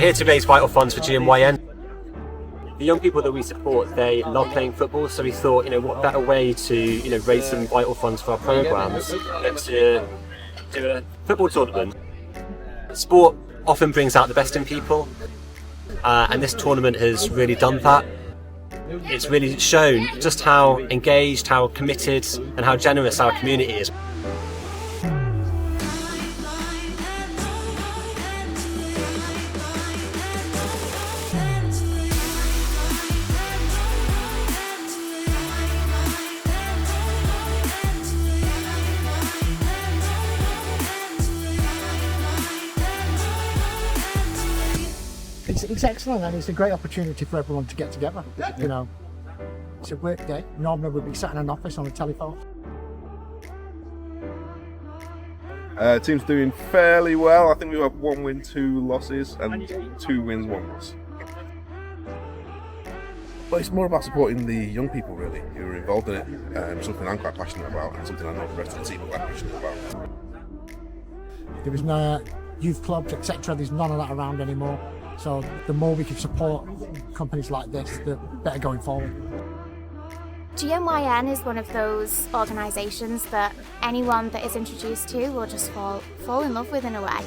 here to raise vital funds for GMYN. The young people that we support, they love playing football, so we thought, what better way to, raise some vital funds for our programmes than to do a football tournament. Sport often brings out the best in people, and this tournament has really done that. It's really shown just how engaged, how committed, and how generous our community is. It's excellent, and it's a great opportunity for everyone to get together. It's a work day. Normally we'd be sat in an office on a telephone. Team's doing fairly well. I think we have 1 win, 2 losses, and 2 wins, 1 loss. But it's more about supporting the young people, really, who are involved in it. Something I'm quite passionate about, and something I know the rest of the team are quite passionate about. There was no youth clubs, etc. There's none of that around anymore. So the more we can support companies like this, the better going forward. GMYN is one of those organisations that anyone that is introduced to will just fall in love with in a way.